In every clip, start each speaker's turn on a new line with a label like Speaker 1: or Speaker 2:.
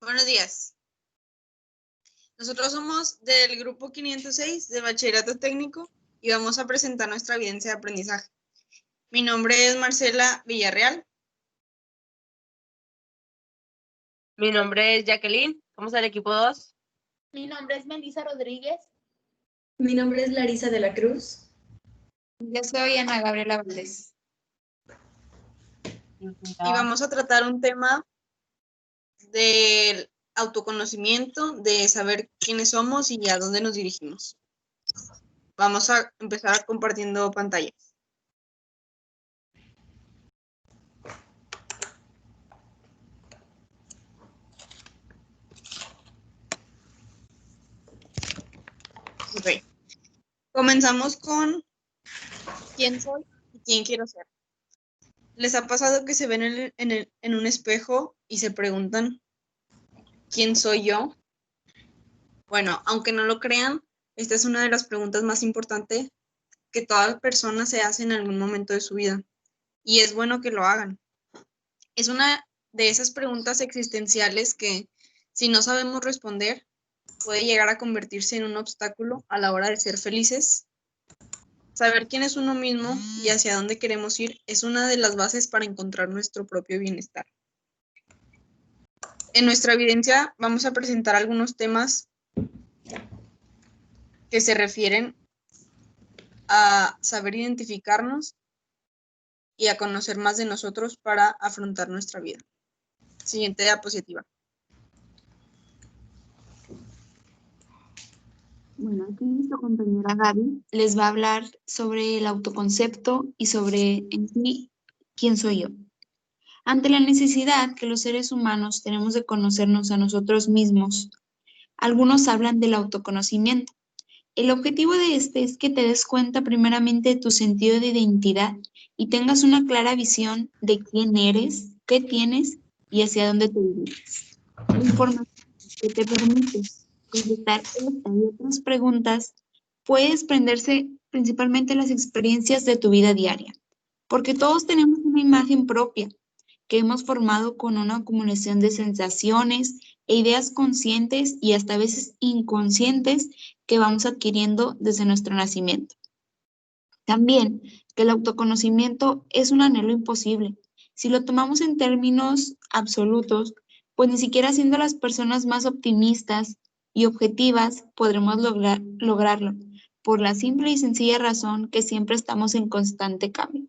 Speaker 1: Buenos días. Nosotros somos del grupo 506 de Bachillerato Técnico y vamos a presentar nuestra evidencia de aprendizaje. Mi nombre es Marcela Villarreal.
Speaker 2: Mi nombre es Jacqueline. ¿Cómo el equipo 2?
Speaker 3: Mi nombre es Melissa Rodríguez.
Speaker 4: Mi nombre es Larisa de la Cruz.
Speaker 3: Yo soy Ana Gabriela Valdés.
Speaker 1: Y vamos a tratar un tema del autoconocimiento, de saber quiénes somos y a dónde nos dirigimos. Vamos a empezar compartiendo pantallas. Ok. Comenzamos con quién soy y quién quiero ser. ¿Les ha pasado que se ven en un espejo y se preguntan quién soy yo? Bueno, aunque no lo crean, esta es una de las preguntas más importantes que toda persona se hace en algún momento de su vida. Y es bueno que lo hagan. Es una de esas preguntas existenciales que, si no sabemos responder, puede llegar a convertirse en un obstáculo a la hora de ser felices. Saber quién es uno mismo y hacia dónde queremos ir es una de las bases para encontrar nuestro propio bienestar. En nuestra evidencia vamos a presentar algunos temas que se refieren a saber identificarnos y a conocer más de nosotros para afrontar nuestra vida. Siguiente diapositiva.
Speaker 3: Bueno, aquí nuestra compañera Gaby les va a hablar sobre el autoconcepto y sobre en sí quién soy yo. Ante la necesidad que los seres humanos tenemos de conocernos a nosotros mismos, algunos hablan del autoconocimiento. El objetivo de este es que te des cuenta primeramente de tu sentido de identidad y tengas una clara visión de quién eres, qué tienes y hacia dónde te diriges. La información que te permite contestar esta y otras preguntas puede desprenderse principalmente de las experiencias de tu vida diaria, porque todos tenemos una imagen propia que hemos formado con una acumulación de sensaciones e ideas conscientes y hasta a veces inconscientes que vamos adquiriendo desde nuestro nacimiento. También que el autoconocimiento es un anhelo imposible. Si lo tomamos en términos absolutos, pues ni siquiera siendo las personas más optimistas y objetivas podremos lograrlo, por la simple y sencilla razón que siempre estamos en constante cambio.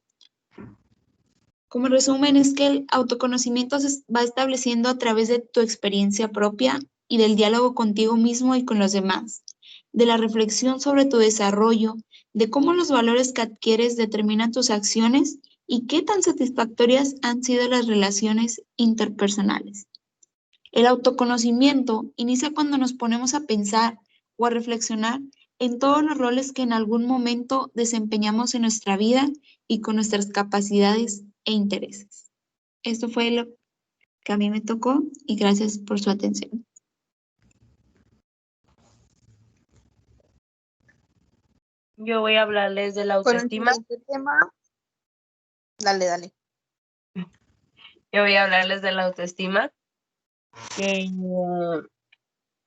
Speaker 3: Como resumen, es que el autoconocimiento se va estableciendo a través de tu experiencia propia y del diálogo contigo mismo y con los demás, de la reflexión sobre tu desarrollo, de cómo los valores que adquieres determinan tus acciones y qué tan satisfactorias han sido las relaciones interpersonales. El autoconocimiento inicia cuando nos ponemos a pensar o a reflexionar en todos los roles que en algún momento desempeñamos en nuestra vida y con nuestras capacidades e intereses. Esto fue lo que a mí me tocó y gracias por su atención.
Speaker 2: Yo voy a hablarles de la autoestima.
Speaker 1: Con el siguiente tema, dale.
Speaker 2: Yo voy a hablarles de la autoestima. Que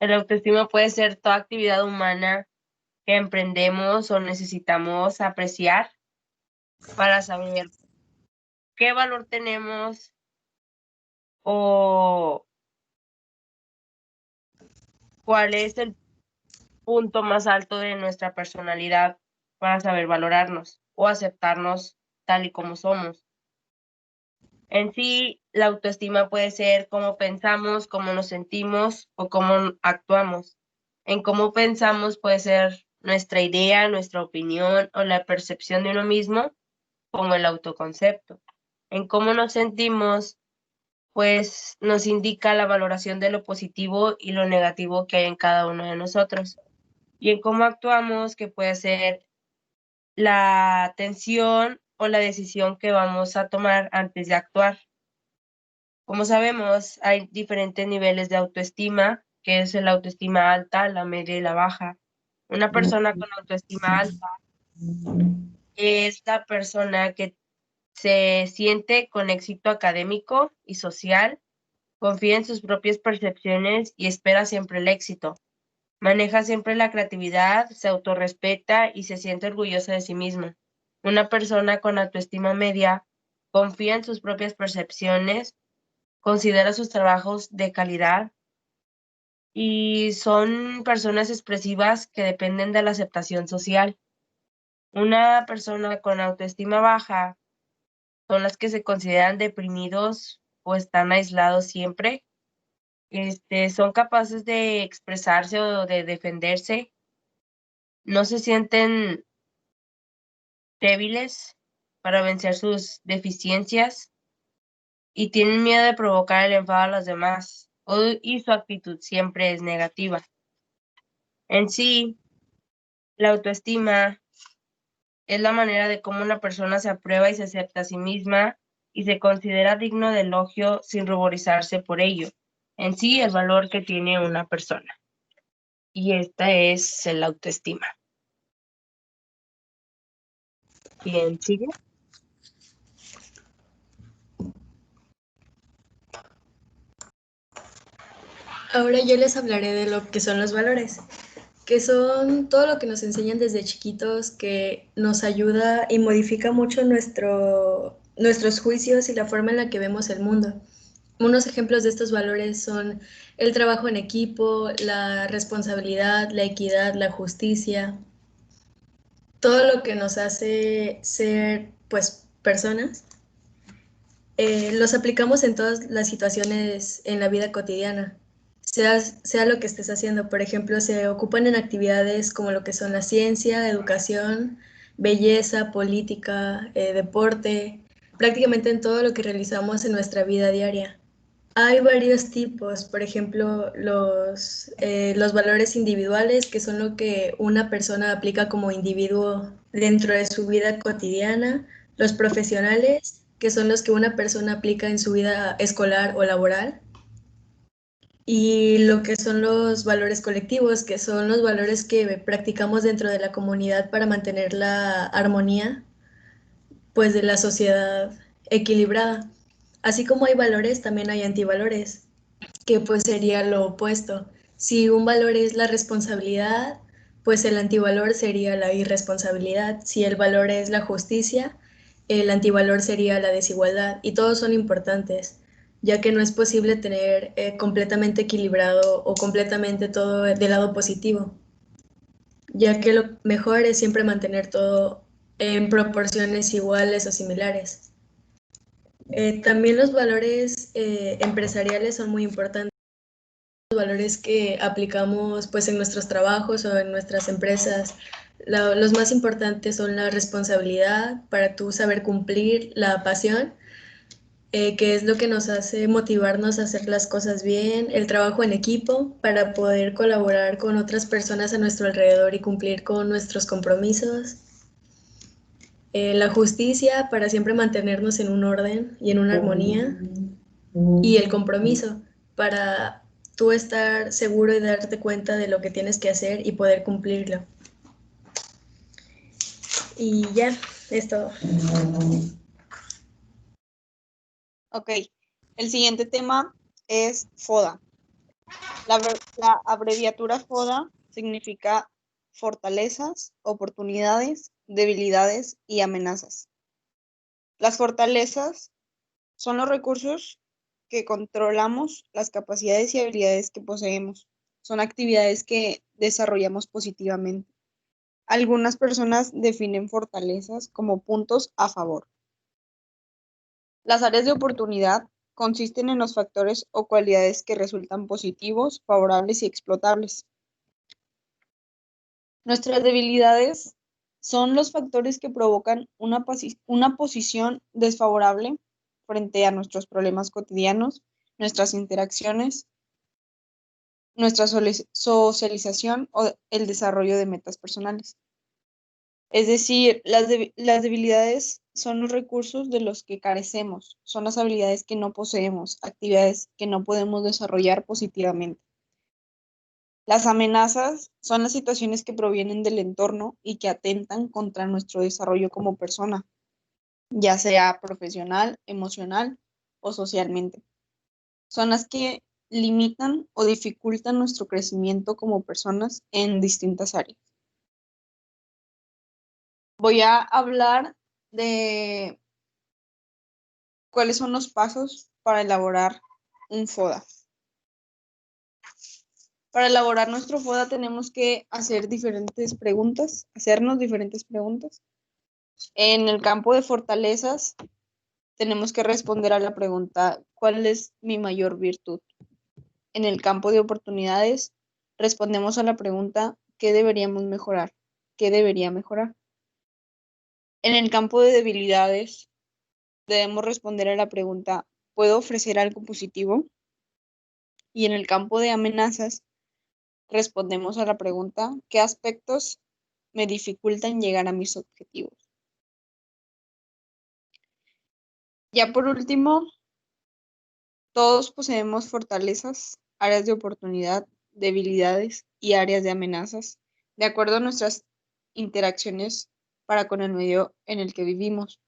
Speaker 2: el autoestima puede ser toda actividad humana que emprendemos o necesitamos apreciar para saber qué valor tenemos o cuál es el punto más alto de nuestra personalidad para saber valorarnos o aceptarnos tal y como somos. En sí, la autoestima puede ser cómo pensamos, cómo nos sentimos o cómo actuamos. En cómo pensamos puede ser nuestra idea, nuestra opinión o la percepción de uno mismo, como el autoconcepto. En cómo nos sentimos, pues nos indica la valoración de lo positivo y lo negativo que hay en cada uno de nosotros. Y en cómo actuamos, que puede ser la atención o la decisión que vamos a tomar antes de actuar. Como sabemos, hay diferentes niveles de autoestima, que es la autoestima alta, la media y la baja. Una persona con autoestima alta es la persona que se siente con éxito académico y social, Confía en sus propias percepciones y espera siempre el éxito. Maneja siempre la creatividad, se autorrespeta y se siente orgullosa de sí misma. Una persona con autoestima media confía en sus propias percepciones, considera sus trabajos de calidad y son personas expresivas que dependen de la aceptación social. Una persona con autoestima baja son las que se consideran deprimidos o están aislados siempre. Son capaces de expresarse o de defenderse, no se sienten débiles para vencer sus deficiencias y tienen miedo de provocar el enfado a los demás y su actitud siempre es negativa. En sí, la autoestima es la manera de cómo una persona se aprueba y se acepta a sí misma y se considera digno de elogio sin ruborizarse por ello. En sí, el valor que tiene una persona. Y esta es el autoestima. ¿Quién sigue?
Speaker 4: Ahora yo les hablaré de lo que son los valores, que son todo lo que nos enseñan desde chiquitos, que nos ayuda y modifica mucho nuestros juicios y la forma en la que vemos el mundo. Unos ejemplos de estos valores son el trabajo en equipo, la responsabilidad, la equidad, la justicia, todo lo que nos hace ser, pues, personas. Los aplicamos en todas las situaciones en la vida cotidiana, sea lo que estés haciendo. Por ejemplo, se ocupan en actividades como lo que son la ciencia, educación, belleza, política, deporte, prácticamente en todo lo que realizamos en nuestra vida diaria. Hay varios tipos, por ejemplo, los valores individuales, que son lo que una persona aplica como individuo dentro de su vida cotidiana, los profesionales, que son los que una persona aplica en su vida escolar o laboral, y lo que son los valores colectivos, que son los valores que practicamos dentro de la comunidad para mantener la armonía, pues, de la sociedad equilibrada. Así como hay valores, también hay antivalores, que pues sería lo opuesto. Si un valor es la responsabilidad, pues el antivalor sería la irresponsabilidad. Si el valor es la justicia, el antivalor sería la desigualdad. Y todos son importantes, ya que no es posible tener completamente equilibrado o completamente todo del lado positivo, ya que lo mejor es siempre mantener todo en proporciones iguales o similares. También los valores empresariales son muy importantes, valores que aplicamos pues en nuestros trabajos o en nuestras empresas. Los más importantes son la responsabilidad para tú saber cumplir, la pasión, que es lo que nos hace motivarnos a hacer las cosas bien, el trabajo en equipo para poder colaborar con otras personas a nuestro alrededor y cumplir con nuestros compromisos. La justicia para siempre mantenernos en un orden y en una armonía, y el compromiso para tú estar seguro y darte cuenta de lo que tienes que hacer y poder cumplirlo. Y ya, es todo.
Speaker 1: Ok, el siguiente tema es FODA. La abreviatura FODA significa fortalezas, oportunidades, debilidades y amenazas. Las fortalezas son los recursos que controlamos, las capacidades y habilidades que poseemos. Son actividades que desarrollamos positivamente. Algunas personas definen fortalezas como puntos a favor. Las áreas de oportunidad consisten en los factores o cualidades que resultan positivos, favorables y explotables. Nuestras debilidades son los factores que provocan una posición desfavorable frente a nuestros problemas cotidianos, nuestras interacciones, nuestra socialización o el desarrollo de metas personales. Es decir, las debilidades son los recursos de los que carecemos, son las habilidades que no poseemos, actividades que no podemos desarrollar positivamente. Las amenazas son las situaciones que provienen del entorno y que atentan contra nuestro desarrollo como persona, ya sea profesional, emocional o socialmente. son las que limitan o dificultan nuestro crecimiento como personas en distintas áreas. Voy a hablar de cuáles son los pasos para elaborar un FODA. Para elaborar nuestro FODA tenemos que hacernos diferentes preguntas. En el campo de fortalezas tenemos que responder a la pregunta, ¿cuál es mi mayor virtud? En el campo de oportunidades respondemos a la pregunta, ¿qué deberíamos mejorar? ¿Qué debería mejorar? En el campo de debilidades debemos responder a la pregunta, ¿puedo ofrecer algo positivo? Y en el campo de amenazas respondemos a la pregunta, ¿qué aspectos me dificultan llegar a mis objetivos? Ya por último, todos poseemos fortalezas, áreas de oportunidad, debilidades y áreas de amenazas, de acuerdo a nuestras interacciones para con el medio en el que vivimos.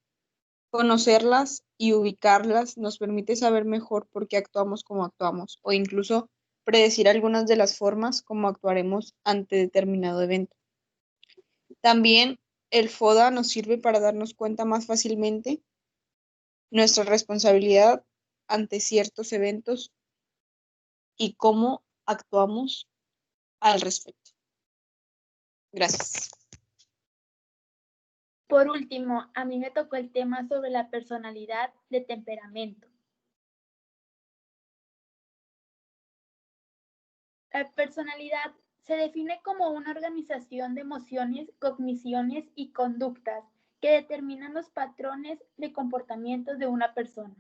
Speaker 1: Conocerlas y ubicarlas nos permite saber mejor por qué actuamos como actuamos, o incluso predecir algunas de las formas como actuaremos ante determinado evento. También el FODA nos sirve para darnos cuenta más fácilmente nuestra responsabilidad ante ciertos eventos y cómo actuamos al respecto. Gracias.
Speaker 5: Por último, a mí me tocó el tema sobre la personalidad de temperamento. La personalidad se define como una organización de emociones, cogniciones y conductas que determinan los patrones de comportamientos de una persona.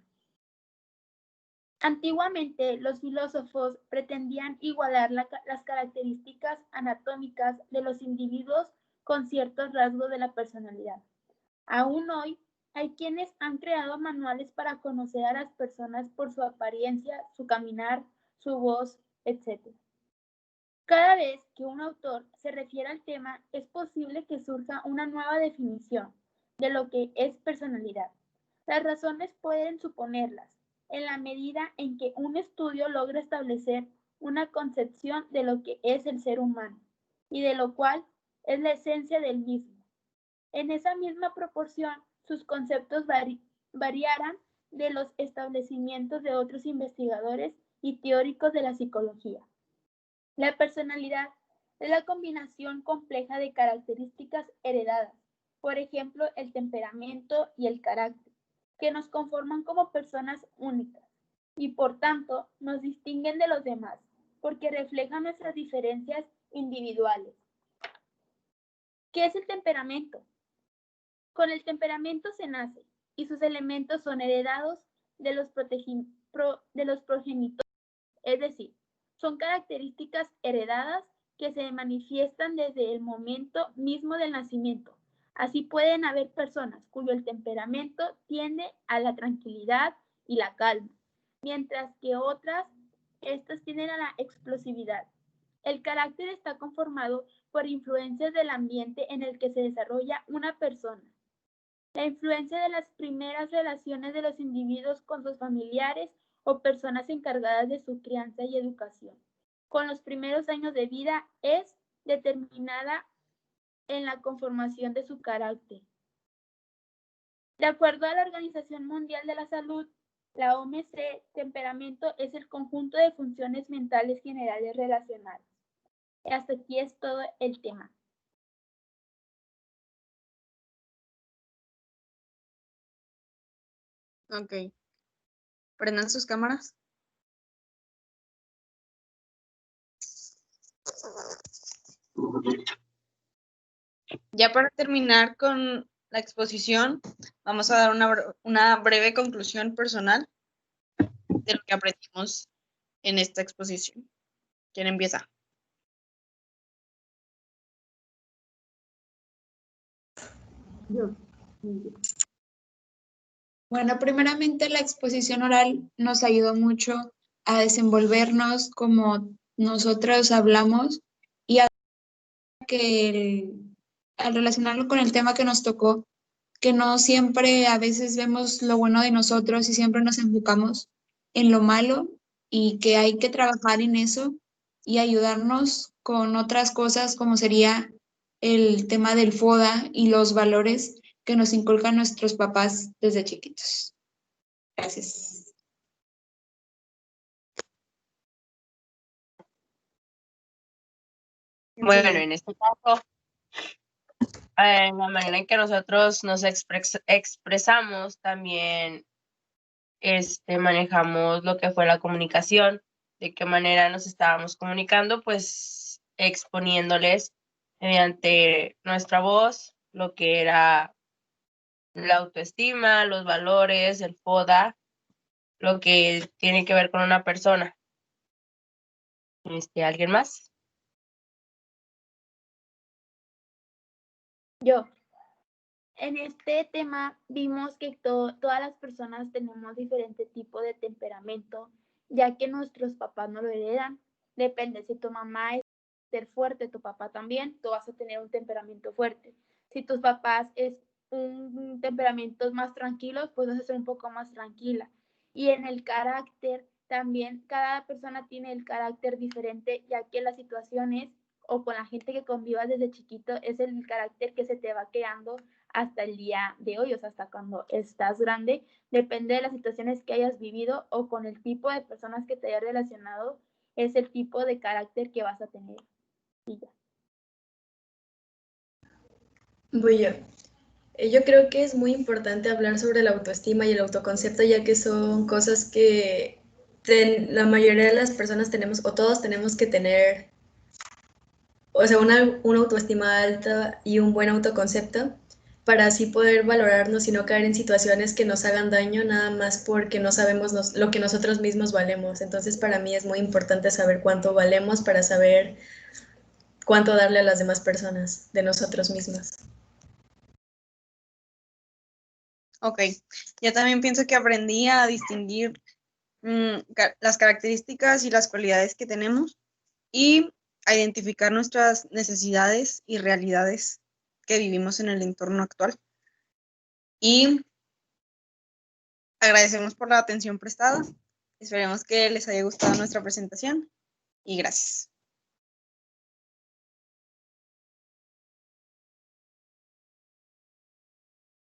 Speaker 5: Antiguamente, los filósofos pretendían igualar las características anatómicas de los individuos con ciertos rasgos de la personalidad. Aún hoy, hay quienes han creado manuales para conocer a las personas por su apariencia, su caminar, su voz, etc. Cada vez que un autor se refiere al tema, es posible que surja una nueva definición de lo que es personalidad. Las razones pueden suponerlas, en la medida en que un estudio logra establecer una concepción de lo que es el ser humano y de lo cual es la esencia del mismo. En esa misma proporción, sus conceptos variarán de los establecimientos de otros investigadores y teóricos de la psicología. La personalidad es la combinación compleja de características heredadas, por ejemplo, el temperamento y el carácter, que nos conforman como personas únicas y por tanto nos distinguen de los demás, porque reflejan nuestras diferencias individuales. ¿Qué es el temperamento? Con el temperamento se nace y sus elementos son heredados de los progenitores, es decir, son características heredadas que se manifiestan desde el momento mismo del nacimiento. Así pueden haber personas cuyo temperamento tiende a la tranquilidad y la calma, mientras que estas tienden a la explosividad. El carácter está conformado por influencias del ambiente en el que se desarrolla una persona. La influencia de las primeras relaciones de los individuos con sus familiares o personas encargadas de su crianza y educación con los primeros años de vida es determinada en la conformación de su carácter. De acuerdo a la Organización Mundial de la Salud, la OMS, temperamento es el conjunto de funciones mentales generales relacionadas. Hasta aquí es todo el tema.
Speaker 1: Ok. Prendan sus cámaras. Ya para terminar con la exposición, vamos a dar una breve conclusión personal de lo que aprendimos en esta exposición. ¿Quién empieza?
Speaker 3: Yo. Bueno, primeramente la exposición oral nos ayudó mucho a desenvolvernos como nosotros hablamos y a que al relacionarlo con el tema que nos tocó, que no siempre a veces vemos lo bueno de nosotros y siempre nos enfocamos en lo malo y que hay que trabajar en eso y ayudarnos con otras cosas como sería el tema del FODA y los valores que nos inculcan nuestros papás desde chiquitos. Gracias.
Speaker 2: Bueno, en este caso, la manera en que nosotros nos expresamos también manejamos lo que fue la comunicación, de qué manera nos estábamos comunicando, pues exponiéndoles mediante nuestra voz lo que era la autoestima, los valores, el FODA, lo que tiene que ver con una persona. ¿Alguien más?
Speaker 5: Yo. En este tema vimos que todas las personas tenemos diferente tipo de temperamento, ya que nuestros papás no lo heredan. Depende, si tu mamá es ser fuerte, tu papá también, tú vas a tener un temperamento fuerte. Si tus papás es un temperamento más tranquilo, pues vas a ser un poco más tranquila. Y en el carácter también, cada persona tiene el carácter diferente, ya que las situaciones o con la gente que convivas desde chiquito es el carácter que se te va creando hasta el día de hoy, o sea, hasta cuando estás grande, depende de las situaciones que hayas vivido o con el tipo de personas que te hayas relacionado, es el tipo de carácter que vas a tener. Y ya.
Speaker 4: Voy yo. Yo creo que es muy importante hablar sobre la autoestima y el autoconcepto, ya que son cosas que la mayoría de las personas tenemos, o todos tenemos que tener, o sea, una autoestima alta y un buen autoconcepto, para así poder valorarnos y no caer en situaciones que nos hagan daño nada más porque no sabemos lo que nosotros mismos valemos. Entonces, para mí es muy importante saber cuánto valemos para saber cuánto darle a las demás personas de nosotros mismos.
Speaker 1: Ok, yo también pienso que aprendí a distinguir las características y las cualidades que tenemos y a identificar nuestras necesidades y realidades que vivimos en el entorno actual. Y agradecemos por la atención prestada. Esperemos que les haya gustado nuestra presentación y gracias.